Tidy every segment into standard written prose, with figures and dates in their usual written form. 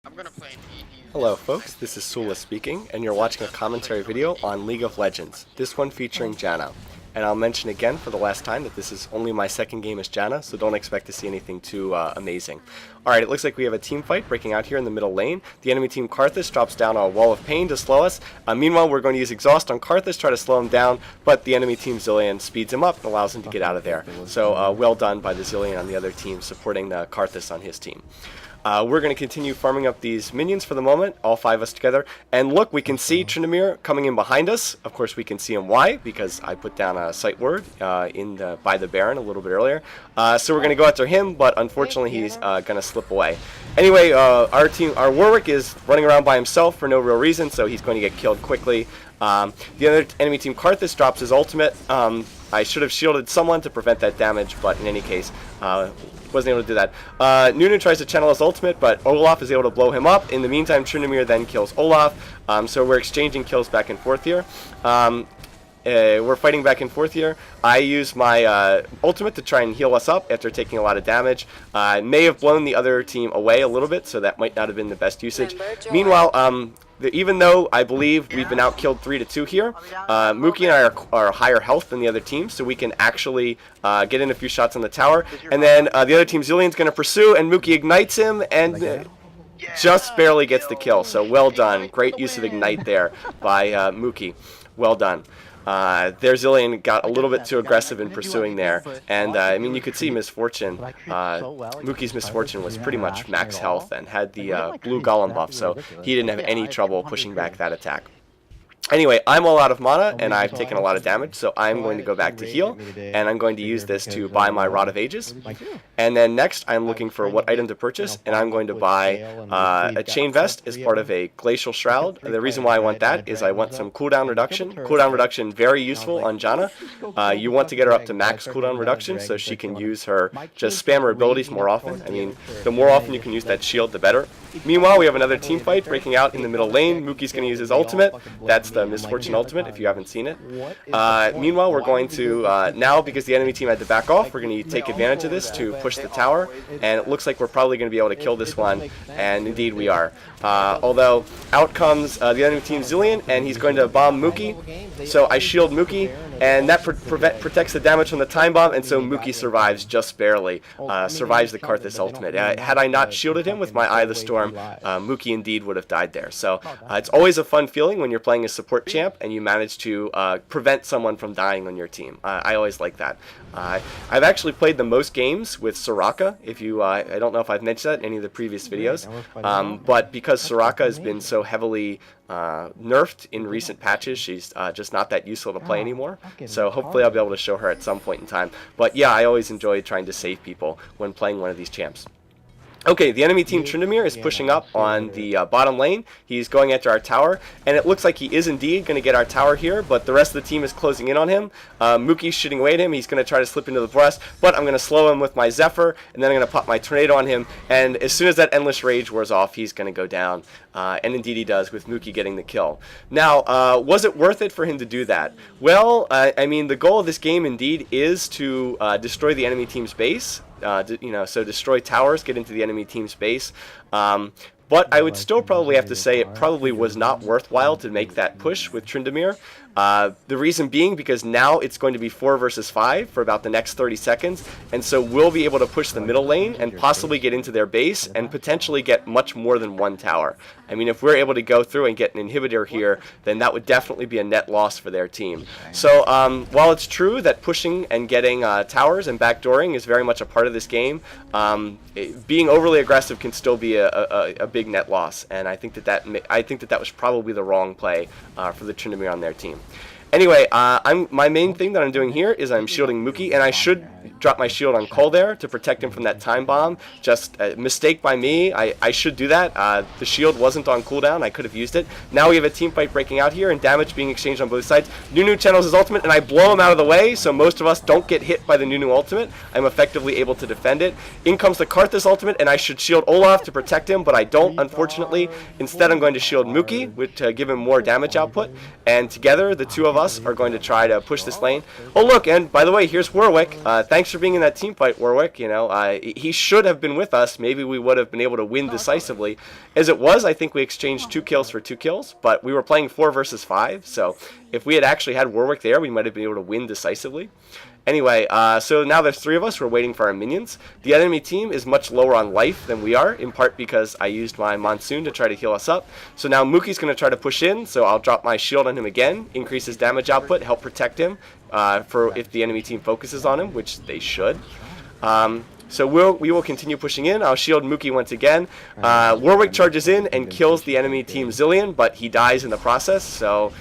I'm gonna play Hello folks, this is Sula speaking, and you're watching a commentary video on League of Legends, this one featuring Janna. And I'll mention again for the last time that this is only my second game as Janna, so don't expect to see anything too amazing. Alright, it looks like we have a team fight breaking out here in the middle lane. The enemy team Karthus drops down a wall of pain to slow us. Meanwhile, we're going to use Exhaust on Karthus, try to slow him down, but the enemy team Zilean speeds him up and allows him to get out of there. So well done by the Zilean on the other team supporting the Karthus on his team. We're going to continue farming up these minions for the moment, all 5 of us together. And look, we can see Tryndamere coming in behind us. Of course, we can see him. Why? Because I put down a sight word by the Baron a little bit earlier. So we're going to go after him, but unfortunately he's going to slip away. Anyway, our Warwick is running around by himself for no real reason, so he's going to get killed quickly. The other enemy team Karthus drops his ultimate. I should have shielded someone to prevent that damage, but in any case, wasn't able to do that. Nunu tries to channel his ultimate, but Olaf is able to blow him up. In the meantime, Tryndamere then kills Olaf. So we're exchanging kills back and forth here. We're fighting back and forth here. I use my ultimate to try and heal us up after taking a lot of damage. I may have blown the other team away a little bit, so that might not have been the best usage. Meanwhile, even though I believe we've been outkilled 3-2 here, Mookie and I are higher health than the other team, so we can actually get in a few shots on the tower. And then the other team Zilean's going to pursue, and Mookie ignites him, and just barely gets the kill. So well done. Great use of Ignite there by Mookie. Well done. Their Zilean got a little bit too aggressive in pursuing there, and I mean, you could see Misfortune. Mookie's Misfortune was pretty much max health and had the blue golem buff, so he didn't have any trouble pushing back that attack. Anyway, I'm all out of mana, and I've taken a lot of damage, so I'm going to go back to heal, and I'm going to use this to buy my Rod of Ages. And then next, I'm looking for what item to purchase, and I'm going to buy a Chain Vest as part of a Glacial Shroud. The reason why I want that is I want some cooldown reduction. Cooldown reduction, very useful on Janna. You want to get her up to max cooldown reduction so she can use her, just spam her abilities more often. I mean, the more often you can use that shield, the better. Meanwhile, we have another team fight breaking out in the middle lane. Mookie's going to use his ultimate. That's the Misfortune ultimate, if you haven't seen it. Meanwhile, we're going to, now because the enemy team had to back off, we're going to take advantage of this to push the tower. And it looks like we're probably going to be able to kill this one. And indeed we are. Although, out comes the enemy team Zilean, and he's going to bomb Mookie. So I shield Mookie, and that protects the damage from the time bomb, and so Mookie survives just barely. Survives the Karthus ultimate. Had I not shielded him with my Eye of the Storm, Mookie indeed would have died there. So it's always a fun feeling when you're playing a support champ and you manage to prevent someone from dying on your team. I always like that. I've actually played the most games with Soraka. If you, I don't know if I've mentioned that in any of the previous videos, but because Soraka has been so heavily nerfed in recent patches, she's just not that useful to play anymore. So hopefully I'll be able to show her at some point in time. But yeah, I always enjoy trying to save people when playing one of these champs. Okay, the enemy team Tryndamere is pushing up on the bottom lane. He's going after our tower, and it looks like he is indeed going to get our tower here, but the rest of the team is closing in on him. Mookie's shooting away at him. He's going to try to slip into the breast, but I'm going to slow him with my Zephyr, and then I'm going to pop my Tornado on him, and as soon as that Endless Rage wears off, he's going to go down. And indeed he does, with Mookie getting the kill. Now, was it worth it for him to do that? Well, I mean, the goal of this game indeed is to destroy the enemy team's base. So destroy towers, get into the enemy team's base. But I would still probably have to say it probably was not worthwhile to make that push with Tryndamere. The reason being because now it's going to be 4 versus 5 for about the next 30 seconds, and so we'll be able to push the middle lane and possibly get into their base and potentially get much more than one tower. I mean, if we're able to go through and get an inhibitor here, then that would definitely be a net loss for their team. So while it's true that pushing and getting towers and backdooring is very much a part of this game, being overly aggressive can still be a big net loss, and I think that was probably the wrong play for the Tryndamere on their team. Anyway, my main thing that I'm doing here is I'm shielding Mookie, and I should drop my shield on Cole there to protect him from that time bomb. Just a mistake by me. I should do that. The shield wasn't on cooldown. I could have used it. Now we have a team fight breaking out here and damage being exchanged on both sides. Nunu channels his ultimate, and I blow him out of the way, so most of us don't get hit by the Nunu ultimate. I'm effectively able to defend it. In comes the Karthus ultimate, and I should shield Olaf to protect him, but I don't, unfortunately. Instead, I'm going to shield Mookie to give him more damage output, and together, the two of us us are going to try to push this lane. Oh look, and by the way, here's Warwick. Thanks for being in that team fight, Warwick. You know, he should have been with us. Maybe we would have been able to win decisively. As it was, I think we exchanged 2 kills for 2 kills, but we were playing 4 versus 5, so if we had actually had Warwick there, we might have been able to win decisively. Anyway, so now there's 3 of us. We're waiting for our minions. The enemy team is much lower on life than we are, in part because I used my Monsoon to try to heal us up. So now Mookie's going to try to push in, so I'll drop my shield on him again, increase his damage output, help protect him for if the enemy team focuses on him, which they should. So we will continue pushing in. I'll shield Mookie once again. Warwick charges in and kills the enemy team Zillion, but he dies in the process, so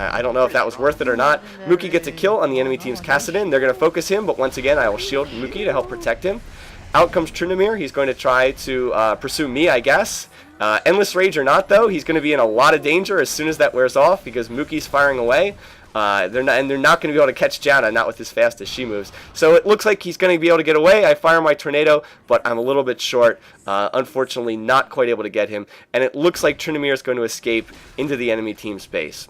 I don't know if that was worth it or not. Mookie gets a kill on the enemy team's Kassadin. They're going to focus him, but once again, I will shield Mookie to help protect him. Out comes Tryndamere. He's going to try to pursue me, I guess. Endless Rage or not, though, he's going to be in a lot of danger as soon as that wears off because Mookie's firing away. They're not going to be able to catch Janna, not with as fast as she moves. So it looks like he's going to be able to get away. I fire my tornado, but I'm a little bit short. Unfortunately, not quite able to get him. And it looks like Tryndamere is going to escape into the enemy team's base.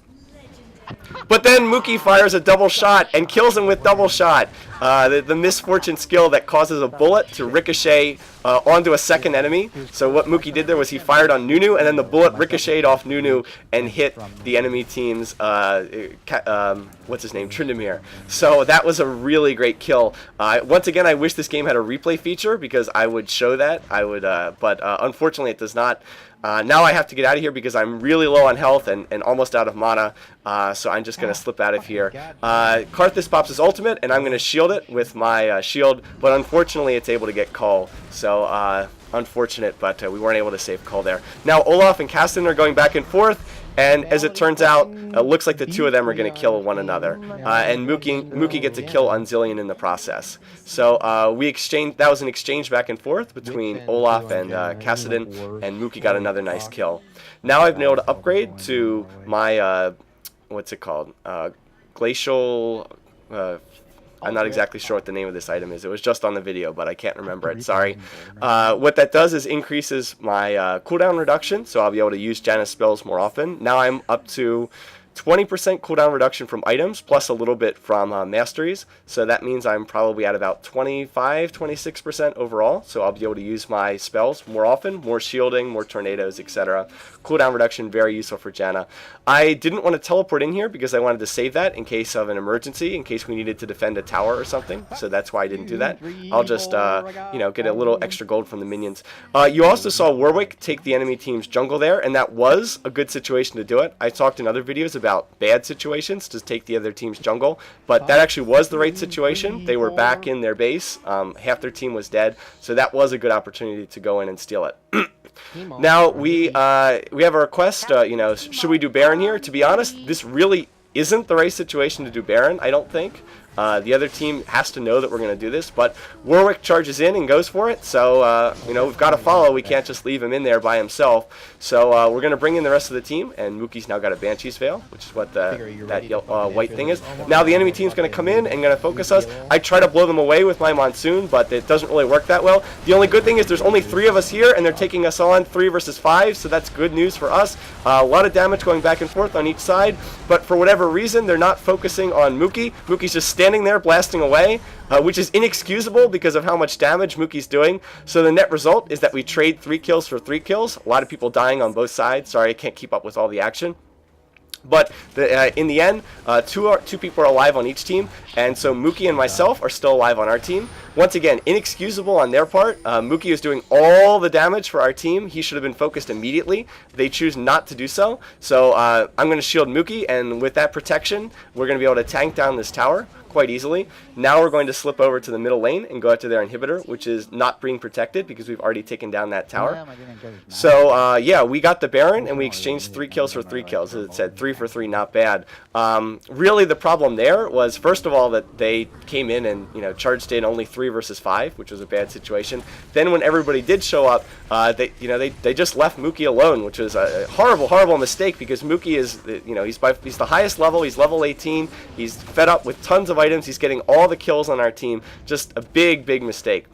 But then Mookie fires a double shot and kills him with double shot. The misfortune skill that causes a bullet to ricochet onto a second enemy. So what Mookie did there was he fired on Nunu, and then the bullet ricocheted off Nunu and hit the enemy team's, what's his name, Tryndamere. So that was a really great kill. Once again, I wish this game had a replay feature because I would show that. But unfortunately it does not. Now I have to get out of here because I'm really low on health and almost out of mana, so I'm just going to slip out of here. Karthus pops his ultimate, and I'm going to shield it with my shield, but unfortunately it's able to get Cull, so unfortunate, but we weren't able to save Cull there. Now Olaf and Kassadin are going back and forth, and as it turns out, it looks like the 2 of them are going to kill one another. And Mookie gets a kill on Zillion in the process. So that was an exchange back and forth between Olaf and Kassadin, and Mookie got another nice kill. Now I've been able to upgrade to my, what's it called? Glacial... I'm not exactly sure what the name of this item is. It was just on the video, but I can't remember it. Sorry. What that does is increases my cooldown reduction, so I'll be able to use Janna's spells more often. Now I'm up to 20% cooldown reduction from items, plus a little bit from masteries. So that means I'm probably at about 25-26% overall. So I'll be able to use my spells more often, more shielding, more tornadoes, etc. Cooldown reduction, very useful for Janna. I didn't want to teleport in here because I wanted to save that in case of an emergency, in case we needed to defend a tower or something. So that's why I didn't do that. I'll just, you know, get a little extra gold from the minions. You also saw Warwick take the enemy team's jungle there, and that was a good situation to do it. I talked in other videos about bad situations to take the other team's jungle, but that actually was the right situation. They were back in their base. Half their team was dead, so that was a good opportunity to go in and steal it. Now we have a request. You know, should we do Baron here? To be honest, this really isn't the right situation to do Baron, I don't think. The other team has to know that we're going to do this, but Warwick charges in and goes for it, so you know, we've got to follow. We can't just leave him in there by himself. So we're going to bring in the rest of the team, and Mookie's now got a Banshee's Veil, which is what that white thing is. Now the enemy team's going to come in and going to focus us. I try to blow them away with my Monsoon, but it doesn't really work that well. The only good thing is there's only 3 of us here, and they're taking us on 3 versus 5, so that's good news for us. A lot of damage going back and forth on each side, but for whatever reason, they're not focusing on Mookie. Mookie's just standing there blasting away, which is inexcusable because of how much damage Mookie's doing. So the net result is that we trade 3 kills for 3 kills. A lot of people dying on both sides. Sorry, I can't keep up with all the action. But in the end, two people are alive on each team, and so Mookie and myself are still alive on our team. Once again, inexcusable on their part. Mookie is doing all the damage for our team. He should have been focused immediately. They choose not to do so. So I'm going to shield Mookie, and with that protection, we're going to be able to tank down this tower quite easily. Now we're going to slip over to the middle lane and go out to their inhibitor, which is not being protected because we've already taken down that tower. So yeah, we got the Baron and we exchanged 3 kills for 3 kills. As it said, 3 for 3, not bad. Really the problem there was, first of all, that they came in and, you know, charged in only 3 versus 5, which was a bad situation. Then when everybody did show up, they just left Mookie alone, which was a horrible mistake because Mookie is, you know, he's the highest level. He's level 18. He's fed up with tons of items. He's getting all the kills on our team. Just a big mistake.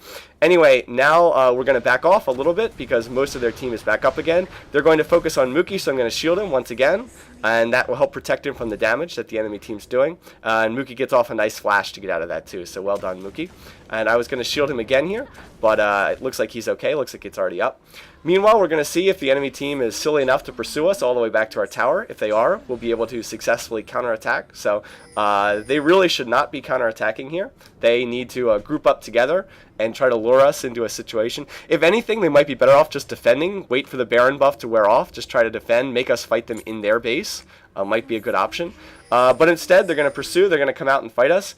Anyway, now we're going to back off a little bit because most of their team is back up again. They're going to focus on Mookie, so I'm going to shield him once again, and that will help protect him from the damage that the enemy team's doing. And Mookie gets off a nice flash to get out of that too, so well done, Mookie. And I was going to shield him again here, but it looks like he's okay. Looks like it's already up. Meanwhile, we're going to see if the enemy team is silly enough to pursue us all the way back to our tower. If they are, we'll be able to successfully counterattack. So they really should not be counterattacking here. They need to group up together and try to lure us into a situation. If anything, they might be better off just defending, wait for the Baron buff to wear off, just try to defend, make us fight them in their base. Might be a good option. But instead, they're going to pursue. They're going to come out and fight us.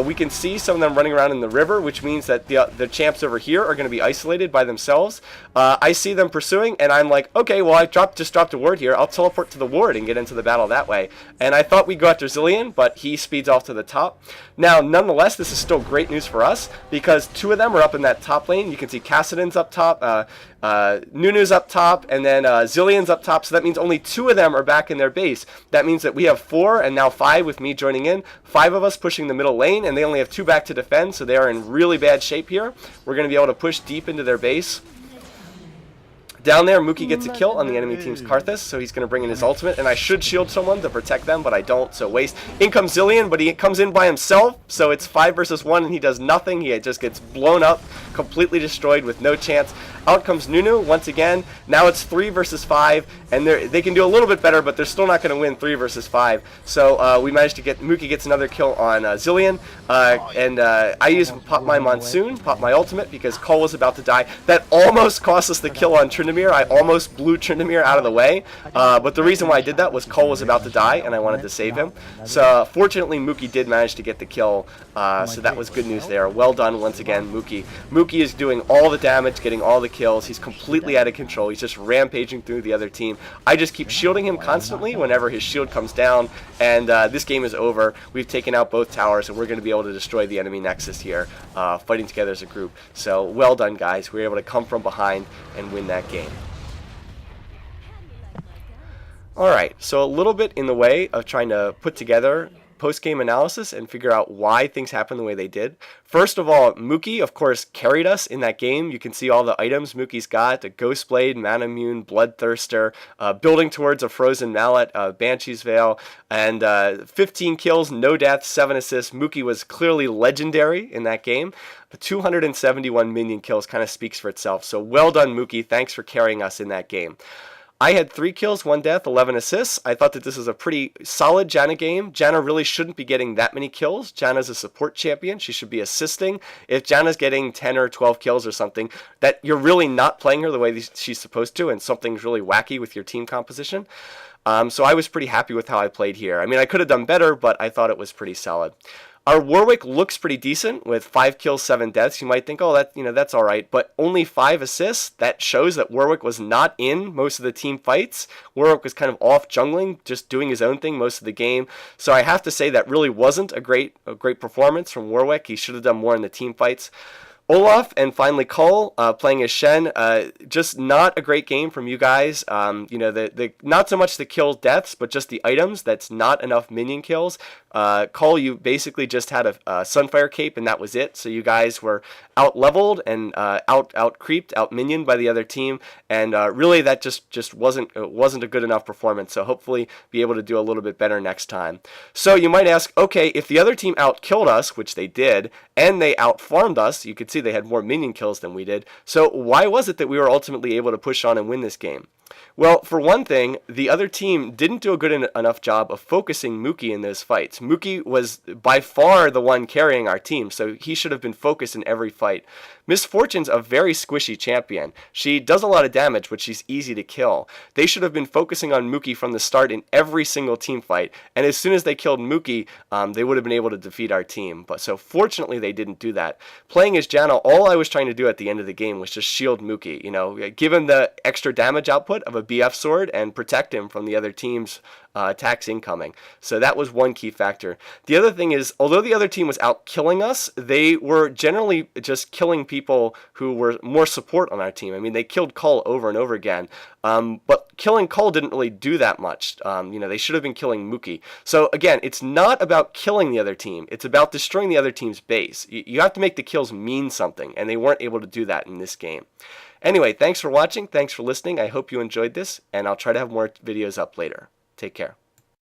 We can see some of them running around in the river, which means that the champs over here are going to be isolated by themselves. I see them pursuing, and I'm like, okay, well, I just dropped a ward here. I'll teleport to the ward and get into the battle that way. And I thought we'd go after Zilean, but he speeds off to the top. Now, nonetheless, this is still great news for us because two of them are up in that top lane. You can see Kassadin's up top, Nunu's up top, and then Zilean's up top. So that means only two of them are back in their base. That means that we have 4 and now 5 with me joining in. 5 of us pushing the middle lane, and they only have 2 back to defend, so they are in really bad shape here. We're going to be able to push deep into their base. Down there, Mookie gets a kill on the enemy team's Karthus, so he's going to bring in his ultimate, and I should shield someone to protect them, but I don't, so waste. In comes Zilean, but he comes in by himself, so it's 5 versus 1, and he does nothing. He just gets blown up, completely destroyed with no chance. Out comes Nunu once again. Now it's 3 versus 5, and they can do a little bit better, but they're still not going to win 3 versus 5. So we managed to get, Mookie gets another kill on Zilean, and I used Pop My Monsoon, Pop My Ultimate, because Cole was about to die. That almost cost us the kill on Tryndamere. I almost blew Tryndamere out of the way, but the reason why I did that was Cole was about to die, and I wanted to save him. So fortunately, Mookie did manage to get the kill, so that was good news there. Well done once again, Mookie. Mookie is doing all the damage, getting all the kills. He's completely out of control. He's just rampaging through the other team. I just keep shielding him constantly whenever his shield comes down, and this game is over. We've taken out both towers, and we're going to be able to destroy the enemy Nexus here, fighting together as a group. So well done, guys. We were able to come from behind and win that game. Alright, so a little bit in the way of trying to put together post-game analysis and figure out why things happened the way they did. First of all, Mookie, of course, carried us in that game. You can see all the items Mookie's got: a Ghost Blade, Manamune, Bloodthirster, building towards a Frozen Mallet, Banshee's Veil, and 15 kills, no deaths, 7 assists. Mookie was clearly legendary in that game. 271 minion kills kind of speaks for itself. So well done, Mookie. Thanks for carrying us in that game. I had 3 kills, 1 death, 11 assists. I thought that this was a pretty solid Janna game. Janna really shouldn't be getting that many kills. Janna's a support champion. She should be assisting. If Janna's getting 10 or 12 kills or something, that you're really not playing her the way she's supposed to, and something's really wacky with your team composition. So I was pretty happy with how I played here. I mean, I could have done better, but I thought it was pretty solid. Our Warwick looks pretty decent with 5 kills, 7 deaths. You might think, oh, that's all right, but only 5 assists. That shows that Warwick was not in most of the team fights. Warwick was kind of off jungling, just doing his own thing most of the game. So I have to say that really wasn't a great performance from Warwick. He should have done more in the team fights. Olaf and finally Cole playing as Shen. Just not a great game from you guys. Not so much the kill deaths, but just the items. That's not enough minion kills. Cole, you basically just had a Sunfire Cape, and that was it. So you guys were out leveled and out creeped, out minioned by the other team, and really that just wasn't a good enough performance. So hopefully be able to do a little bit better next time. So you might ask, okay, if the other team out killed us, which they did, and they out farmed us, you could see they had more minion kills than we did. So why was it that we were ultimately able to push on and win this game? Well, for one thing, the other team didn't do a good enough job of focusing Mookie in those fights. Mookie was by far the one carrying our team, so he should have been focused in every fight. Miss Fortune's a very squishy champion. She does a lot of damage, but she's easy to kill. They should have been focusing on Mookie from the start in every single team fight, and as soon as they killed Mookie, they would have been able to defeat our team. But so fortunately, they didn't do that. Playing as Janna, all I was trying to do at the end of the game was just shield Mookie. You know, give him the extra damage output, somewhat of a BF sword and protect him from the other team's attacks incoming. So that was one key factor. The other thing is, although the other team was out killing us, they were generally just killing people who were more support on our team. I mean, they killed Cull over and over again, but killing Cull didn't really do that much. They should have been killing Mookie. So again, it's not about killing the other team. It's about destroying the other team's base. You have to make the kills mean something, and they weren't able to do that in this game. Anyway, thanks for watching. Thanks for listening. I hope you enjoyed this, and I'll try to have more videos up later. Take care.